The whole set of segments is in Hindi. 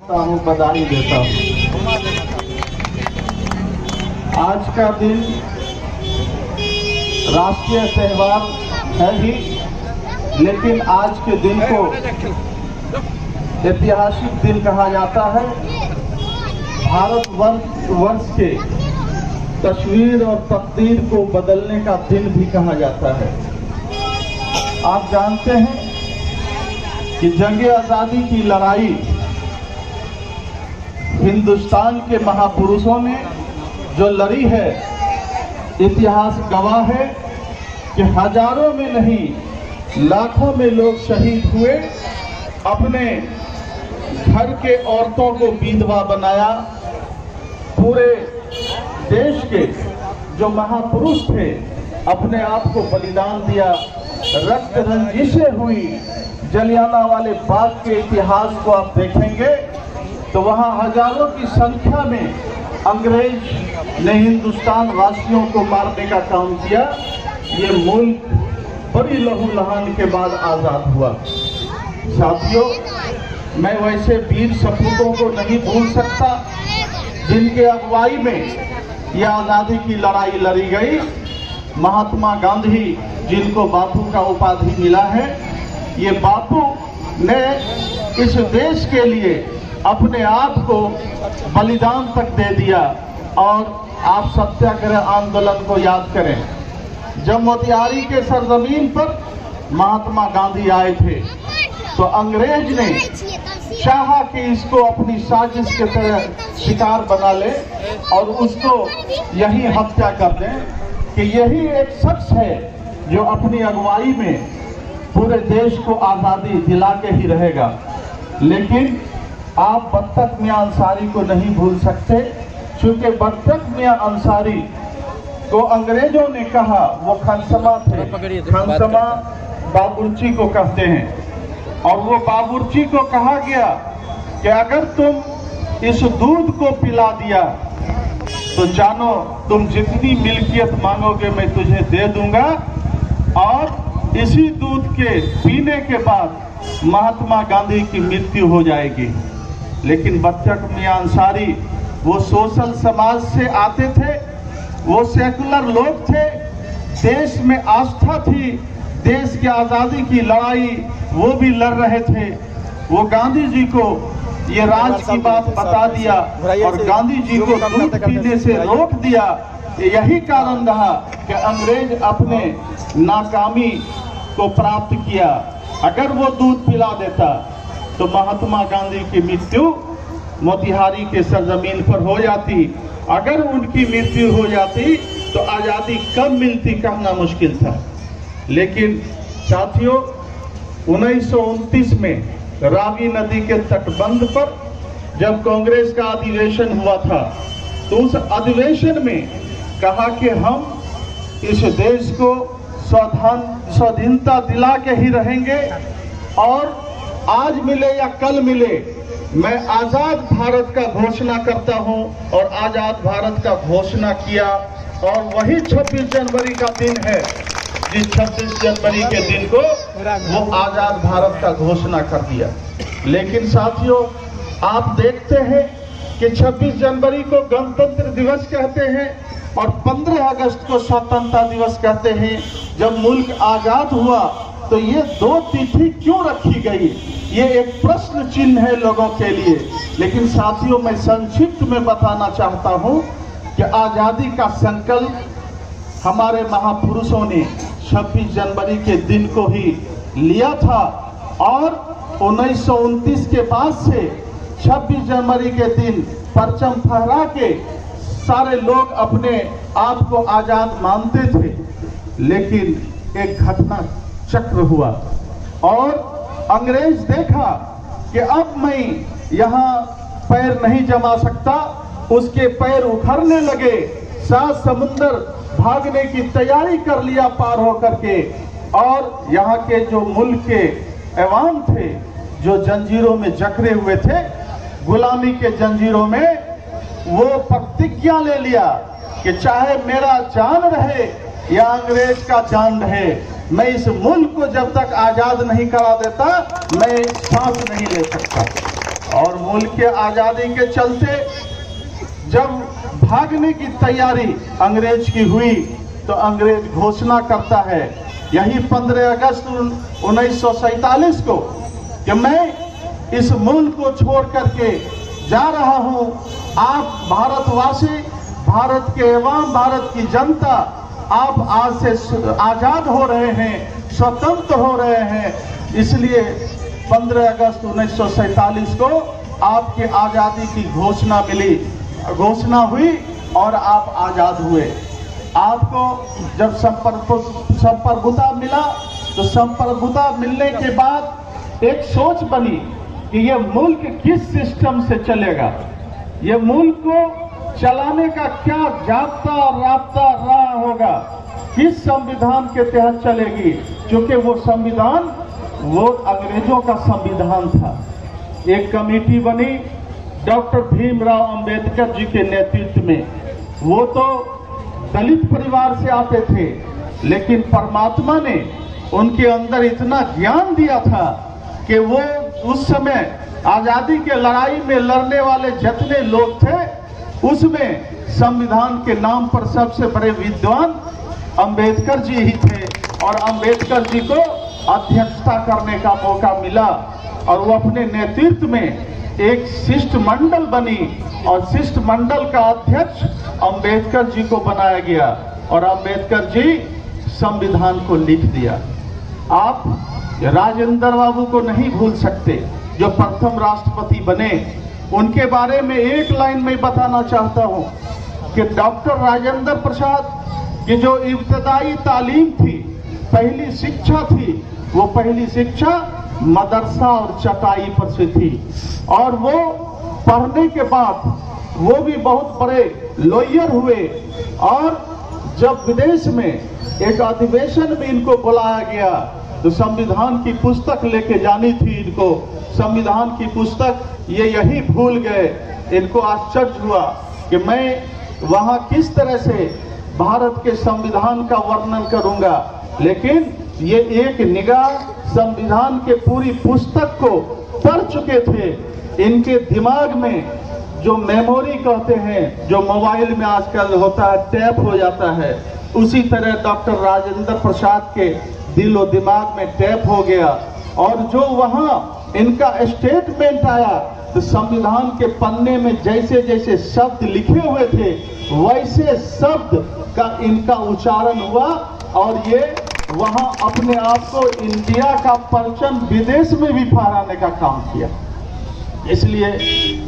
बधाई देता हूँ। आज का दिन राष्ट्रीय त्योहार है ही, लेकिन आज के दिन को ऐतिहासिक दिन कहा जाता है। भारत वर्ष के तस्वीर और तकदीर को बदलने का दिन भी कहा जाता है। आप जानते हैं कि जंग आज़ादी की लड़ाई हिंदुस्तान के महापुरुषों ने जो लड़ी है, इतिहास गवाह है कि हजारों में नहीं लाखों में लोग शहीद हुए। अपने घर के औरतों को विधवा बनाया। पूरे देश के जो महापुरुष थे अपने आप को बलिदान दिया। रक्त रंजिशें हुई। जलियांवाला बाग के इतिहास को आप देखेंगे तो वहां हजारों की संख्या में अंग्रेज ने हिंदुस्तान वासियों को मारने का काम किया। ये मुल्क बड़ी लहूलुहान के बाद आजाद हुआ। साथियों, मैं वैसे वीर सपूतों को नहीं भूल सकता जिनके अगुवाई में यह आजादी की लड़ाई लड़ी गई। महात्मा गांधी, जिनको बापू का उपाधि मिला है, ये बापू ने इस देश के लिए अपने आप को बलिदान तक दे दिया। और आप सत्याग्रह आंदोलन को याद करें, जब मोतिहारी के सरजमीन पर महात्मा गांधी आए थे तो अंग्रेज ने चाहा कि इसको अपनी साजिश के तरह शिकार बना ले और उसको यही हत्या कर दें कि यही एक शख्स है जो अपनी अगुवाई में पूरे देश को आज़ादी दिला के ही रहेगा। लेकिन आप बख्तक मियां अंसारी को नहीं भूल सकते, क्योंकि बख्तक मियां अंसारी को अंग्रेजों ने कहा, वो खानसमा थे, खानसमा बाबूर्ची को कहते हैं, और वो बाबूर्ची को कहा गया कि अगर तुम इस दूध को पिला दिया तो जानो तुम जितनी मिल्कियत मांगोगे मैं तुझे दे दूंगा। और इसी दूध के पीने के बाद महात्मा गांधी की मृत्यु हो जाएगी। लेकिन बख्तक मियां अंसारी वो सोशल समाज से आते थे, वो सेकुलर लोग थे, देश में आस्था थी, देश की आज़ादी की लड़ाई वो भी लड़ रहे थे। वो गांधी जी को ये राज की बात बता दिया और गांधी जी को दूध पीने से रोक दिया। यही कारण रहा कि अंग्रेज अपने नाकामी को प्राप्त किया। अगर वो दूध पिला देता तो महात्मा गांधी की मृत्यु मोतिहारी के सरजमीन पर हो जाती। अगर उनकी मृत्यु हो जाती तो आज़ादी कब मिलती कहना मुश्किल था। लेकिन साथियों, 1929 में रावी नदी के तटबंध पर जब कांग्रेस का अधिवेशन हुआ था तो उस अधिवेशन में कहा कि हम इस देश को स्वाधीनता दिला के ही रहेंगे और आज मिले या कल मिले मैं आजाद भारत का घोषणा करता हूं। और आजाद भारत का घोषणा किया और वही 26 जनवरी का दिन है जिस 26 जनवरी के दिन को वो आजाद भारत का घोषणा कर दिया। लेकिन साथियों, आप देखते हैं कि 26 जनवरी को गणतंत्र दिवस कहते हैं और 15 अगस्त को स्वतंत्रता दिवस कहते हैं। जब मुल्क आजाद हुआ तो ये दो तिथि क्यों रखी गई, ये एक प्रश्न चिन्ह है लोगों के लिए। लेकिन साथियों, मैं संक्षिप्त में बताना चाहता हूं कि आजादी का संकल्प हमारे महापुरुषों ने 26 जनवरी के दिन को ही लिया था। और 1929 के बाद से 26 जनवरी के दिन परचम फहरा के सारे लोग अपने आप को आजाद मानते थे। लेकिन एक घटना चक्र हुआ और अंग्रेज देखा कि अब मैं यहाँ पैर नहीं जमा सकता। उसके पैर उखड़ने लगे, सात समुंदर भागने की तैयारी कर लिया पार होकर के। और यहाँ के जो मुल्क के ऐवान थे जो जंजीरों में जकड़े हुए थे, गुलामी के जंजीरों में, वो प्रतिज्ञा ले लिया कि चाहे मेरा जान रहे या अंग्रेज का जान रहे, मैं इस मुल्क को जब तक आजाद नहीं करा देता मैं सांस नहीं ले सकता। और मुल्क के आज़ादी के चलते जब भागने की तैयारी अंग्रेज की हुई तो अंग्रेज घोषणा करता है यही 15 अगस्त 1947 को कि मैं इस मुल्क को छोड़ करके जा रहा हूं। आप भारतवासी, भारत के एवं भारत की जनता, आप आज से आजाद हो रहे हैं, स्वतंत्र हो रहे हैं। इसलिए 15 अगस्त 1947 को आपकी आजादी की घोषणा हुई और आप आजाद हुए। आपको जब संप्रभुता मिला तो संप्रभुता मिलने के बाद एक सोच बनी कि ये मुल्क किस सिस्टम से चलेगा, ये मुल्क को चलाने का क्या जाब्ता और राब्ता रहा होगा, किस संविधान के तहत चलेगी। क्योंकि वो संविधान वो अंग्रेजों का संविधान था। एक कमेटी बनी डॉक्टर भीमराव अंबेडकर जी के नेतृत्व में। वो तो दलित परिवार से आते थे, लेकिन परमात्मा ने उनके अंदर इतना ज्ञान दिया था कि वो उस समय आजादी के लड़ाई में लड़ने वाले जितने लोग थे उसमें संविधान के नाम पर सबसे बड़े विद्वान अंबेडकर जी ही थे। और अंबेडकर जी को अध्यक्षता करने का मौका मिला और वो अपने नेतृत्व में एक शिष्टमंडल बनी और शिष्टमंडल का अध्यक्ष अंबेडकर जी को बनाया गया और अंबेडकर जी संविधान को लिख दिया। आप राजेंद्र बाबू को नहीं भूल सकते जो प्रथम राष्ट्रपति बने। उनके बारे में एक लाइन में बताना चाहता हूं कि डॉक्टर राजेंद्र प्रसाद की जो इब्तदाई तालीम थी, पहली शिक्षा थी, वो पहली शिक्षा मदरसा और चटाई पर से थी। और वो पढ़ने के बाद वो भी बहुत बड़े लॉयर हुए और जब विदेश में एक अधिवेशन में इनको बुलाया गया तो संविधान की पुस्तक लेके जानी थी इनको। संविधान की पुस्तक ये यही भूल गए। इनको आश्चर्य हुआ कि मैं वहाँ किस तरह से भारत के संविधान का वर्णन करूंगा, लेकिन ये एक निगाह संविधान के पूरी पुस्तक को पढ़ चुके थे। इनके दिमाग में जो मेमोरी कहते हैं, जो मोबाइल में आजकल होता है, टैप हो जाता है, उसी तरह डॉक्टर राजेंद्र प्रसाद के दिलो दिमाग में टैप हो गया। और जो वहाँ इनका स्टेटमेंट आया तो संविधान के पन्ने में जैसे जैसे शब्द लिखे हुए थे वैसे शब्द का इनका उच्चारण हुआ और ये वहाँ अपने आप को इंडिया का परचम विदेश में भी फहराने का काम किया। इसलिए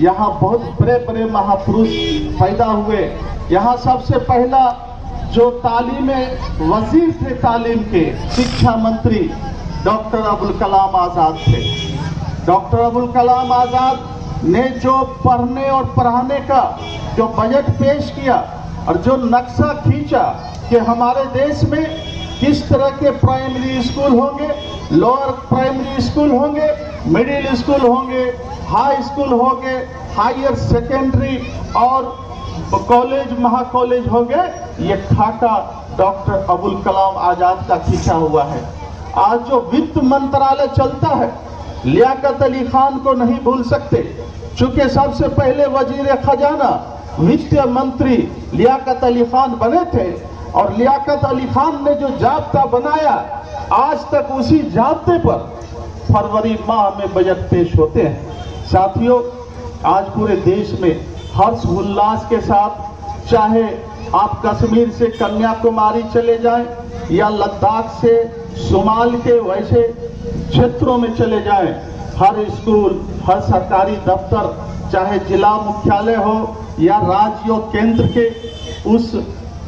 यहाँ बहुत बड़े बड़े महापुरुष पैदा हुए। यहाँ सबसे पहला जो तालीम वजीर थे, तालीम के शिक्षा मंत्री डॉक्टर अबुल कलाम आज़ाद थे। डॉक्टर अबुल कलाम आज़ाद ने जो पढ़ने और पढ़ाने का जो बजट पेश किया और जो नक्शा खींचा कि हमारे देश में किस तरह के प्राइमरी स्कूल होंगे, लोअर प्राइमरी स्कूल होंगे, मिडिल स्कूल होंगे, हाई स्कूल होंगे, हायर सेकेंडरी और कॉलेज महाकॉलेज होंगे, ये खाका डॉक्टर अबुल कलाम आज़ाद का खींचा हुआ है। आज जो वित्त मंत्रालय चलता है, लियाकत अली खान को नहीं भूल सकते, चूंकि सबसे पहले वजीर खजाना वित्त मंत्री लियाकत अली खान बने थे और लियाकत अली खान ने जो जाब्ता बनाया आज तक उसी जाब्ते पर फरवरी माह में बजट पेश होते हैं। साथियों, आज पूरे देश में हर्ष उल्लास के साथ, चाहे आप कश्मीर से कन्याकुमारी चले जाएं या लद्दाख से शुमाल के वैसे क्षेत्रों में चले जाएं, हर स्कूल, हर सरकारी दफ्तर, चाहे जिला मुख्यालय हो या राज्य और केंद्र के उस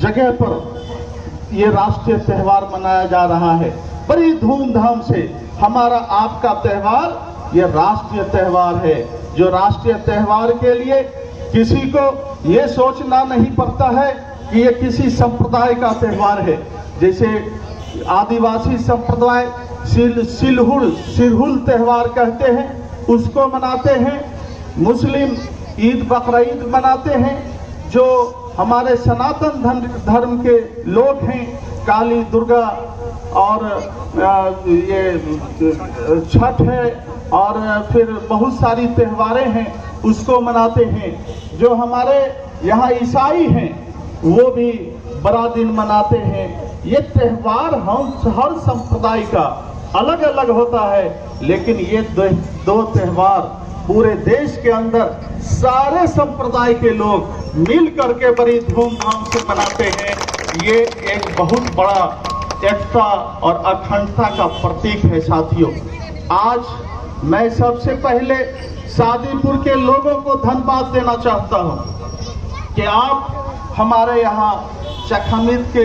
जगह पर ये राष्ट्रीय त्यौहार मनाया जा रहा है बड़ी धूमधाम से। हमारा आपका त्यौहार ये राष्ट्रीय त्यौहार है, जो राष्ट्रीय त्यौहार के लिए किसी को ये सोचना नहीं पड़ता है कि ये किसी संप्रदाय का त्यौहार है। जैसे आदिवासी संप्रदाय सिरहुल त्यौहार कहते हैं, उसको मनाते हैं। मुस्लिम ईद बकरीद मनाते हैं। जो हमारे सनातन धर्म के लोग हैं, काली दुर्गा और ये छठ है और फिर बहुत सारी त्योहारें हैं उसको मनाते हैं। जो हमारे यहाँ ईसाई हैं वो भी बड़ा दिन मनाते हैं। ये त्यौहार हम हर संप्रदाय का अलग अलग होता है, लेकिन ये दो त्यौहार पूरे देश के अंदर सारे संप्रदाय के लोग मिल करके बड़ी धूमधाम से मनाते हैं। ये एक बहुत बड़ा एकता और अखंडता का प्रतीक है। साथियों, आज मैं सबसे पहले शादीपुर के लोगों को धन्यवाद देना चाहता हूं कि आप हमारे यहाँ चकहमीद के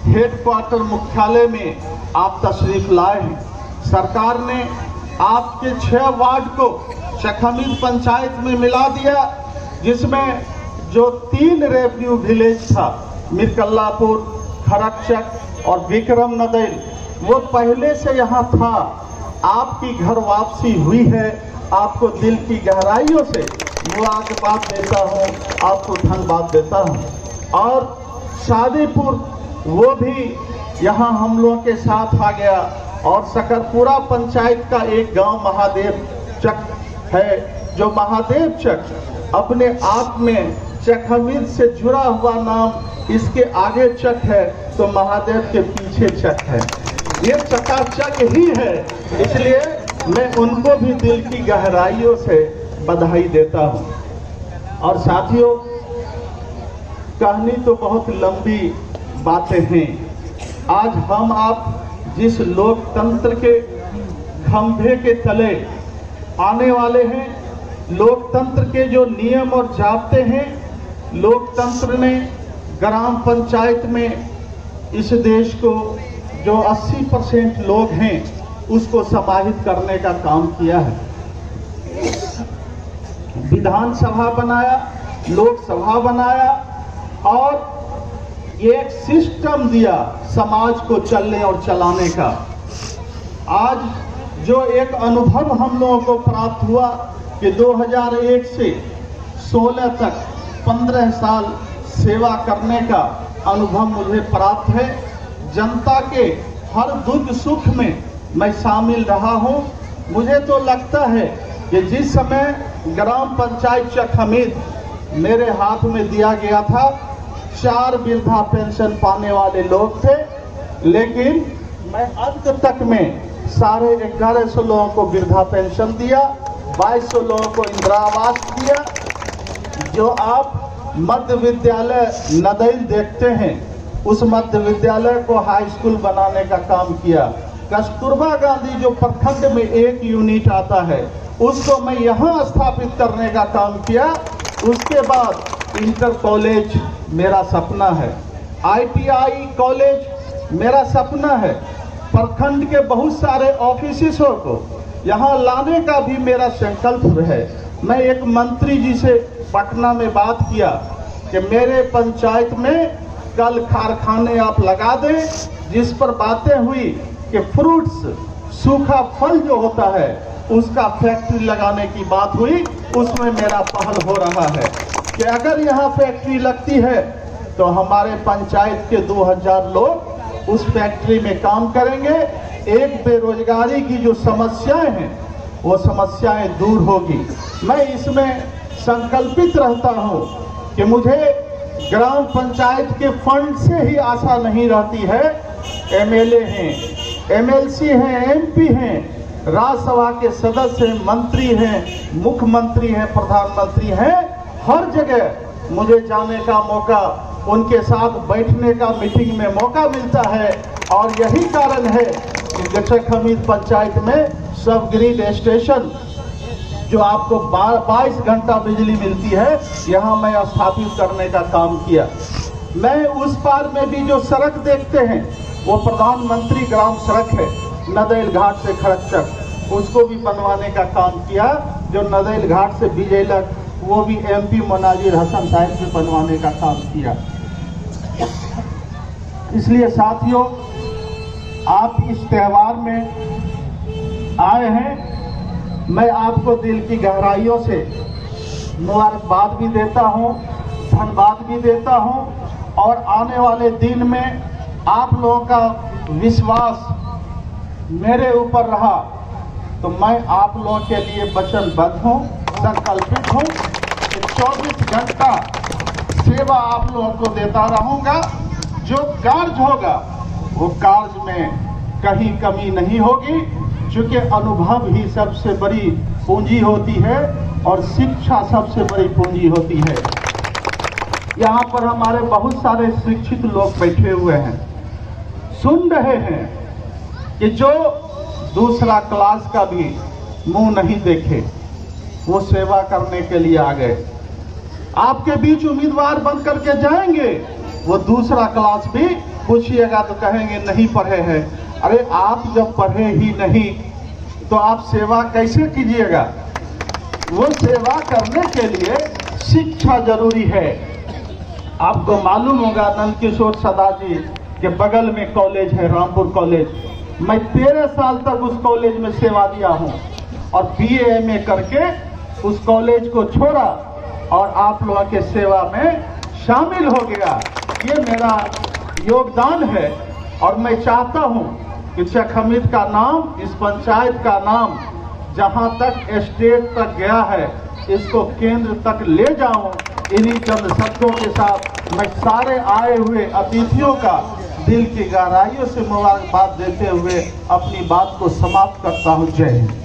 हेडक्वार्टर मुख्यालय में आप तशरीफ लाए हैं। सरकार ने आपके 6 वार्ड को चकहमीद पंचायत में मिला दिया, जिसमें जो 3 रेवेन्यू विलेज था, मिरकल्लापुर, खरकचक और विक्रम नदैल, वो पहले से यहाँ था। आपकी घर वापसी हुई है, आपको दिल की गहराइयों से मुबारकबाद देता हूँ, आपको धन्यवाद देता हूँ। और शादीपुर वो भी यहाँ हम लोगों के साथ आ गया और सकरपुरा पंचायत का एक गांव महादेव चक है, जो महादेव चक अपने आप में चकहमीद से जुड़ा हुआ नाम, इसके आगे चक है तो महादेव के पीछे चक है। ये चकाचक ही है, इसलिए मैं उनको भी दिल की गहराइयों से बधाई देता हूँ। और साथियों, कहानी तो बहुत लंबी बातें हैं। आज हम आप जिस लोकतंत्र के खंभे के तले आने वाले हैं, लोकतंत्र के जो नियम और जाब्ते हैं, लोकतंत्र ने ग्राम पंचायत में इस देश को जो 80% लोग हैं उसको समाहित करने का काम किया है। विधानसभा बनाया, लोकसभा बनाया और एक सिस्टम दिया समाज को चलने और चलाने का। आज जो एक अनुभव हम लोगों को प्राप्त हुआ कि 2001 से 16 तक 15 साल सेवा करने का अनुभव मुझे प्राप्त है। जनता के हर दुख सुख में मैं शामिल रहा हूं। मुझे तो लगता है कि जिस समय ग्राम पंचायत चकहमीद मेरे हाथ में दिया गया था, 4 वृद्धा पेंशन पाने वाले लोग थे, लेकिन मैं अंत तक में 1150 लोगों को वृद्धा पेंशन दिया, 2200 लोगों को इंदिरा आवास दिया। जो आप मध्य विद्यालय नदैल देखते हैं, उस मध्य विद्यालय को हाई स्कूल बनाने का काम किया। कस्तूरबा गांधी जो प्रखंड में एक यूनिट आता है, उसको मैं यहाँ स्थापित करने का काम किया। उसके बाद इंटर कॉलेज मेरा सपना है, ITI कॉलेज मेरा सपना है। प्रखंड के बहुत सारे ऑफिसों को यहाँ लाने का भी मेरा संकल्प है। मैं एक मंत्री जी से पटना में बात किया कि मेरे पंचायत में कल कारखाने आप लगा दें, जिस पर बातें हुई कि फ्रूट्स, सूखा फल जो होता है, उसका फैक्ट्री लगाने की बात हुई। उसमें मेरा पहल हो रहा है कि अगर यहाँ फैक्ट्री लगती है तो हमारे पंचायत के 2000 लोग उस फैक्ट्री में काम करेंगे। एक बेरोजगारी की जो समस्याएं हैं वो समस्याएं दूर होगी। मैं इसमें संकल्पित रहता हूं कि मुझे ग्राम पंचायत के फंड से ही आशा नहीं रहती है। MLA हैं, MLC हैं, MP हैं, राज्यसभा के सदस्य हैं, मंत्री हैं, मुख्यमंत्री हैं, प्रधानमंत्री हैं। हर जगह मुझे जाने का मौका, उनके साथ बैठने का मीटिंग में मौका मिलता है। और यही कारण है कि चकहमीद पंचायत में सब ग्रिड स्टेशन जो आपको 22 घंटा बिजली मिलती है, यहाँ मैं स्थापित करने का काम किया। मैं उस पार में भी जो सड़क देखते हैं वो प्रधानमंत्री ग्राम सड़क है, नदैल घाट से खरकचक, उसको भी बनवाने का काम किया। जो नदैल घाट से बिजैलक, वो भी MP मुनाजिर हसन साहब से बनवाने का काम किया। इसलिए साथियों, आप इस त्यौहार में आए हैं, मैं आपको दिल की गहराइयों से मुबारकबाद भी देता हूं, धन्यवाद भी देता हूं। और आने वाले दिन में आप लोगों का विश्वास मेरे ऊपर रहा तो मैं आप लोगों के लिए वचनबद्ध हूँ, संकल्पित हूँ कि 24 घंटा सेवा आप लोगों को देता रहूँगा। जो कार्य होगा वो कार्य में कहीं कमी नहीं होगी, क्योंकि अनुभव ही सबसे बड़ी पूंजी होती है और शिक्षा सबसे बड़ी पूंजी होती है। यहाँ पर हमारे बहुत सारे शिक्षित लोग बैठे हुए हैं, सुन रहे हैं कि जो दूसरा क्लास का भी मुंह नहीं देखे वो सेवा करने के लिए आ गए। आपके बीच उम्मीदवार बन करके जाएंगे, वो दूसरा क्लास भी पूछिएगा तो कहेंगे नहीं पढ़े हैं। अरे आप जब पढ़े ही नहीं तो आप सेवा कैसे कीजिएगा? वो सेवा करने के लिए शिक्षा जरूरी है। आपको मालूम होगा नंदकिशोर सदा जी के बगल में कॉलेज है, रामपुर कॉलेज। मैं 13 साल तक उस कॉलेज में सेवा दिया हूँ और BA MA करके उस कॉलेज को छोड़ा और आप लोगों के सेवा में शामिल हो गया। ये मेरा योगदान है और मैं चाहता हूँ कि शेख हमीद का नाम, इस पंचायत का नाम जहाँ तक स्टेट तक गया है इसको केंद्र तक ले जाऊं। इन्हीं चंद शब्दों के साथ मैं सारे आए हुए अतिथियों का दिल की गहराइयों से मुबारकबाद देते हुए अपनी बात को समाप्त करता हूं। जय हिंद।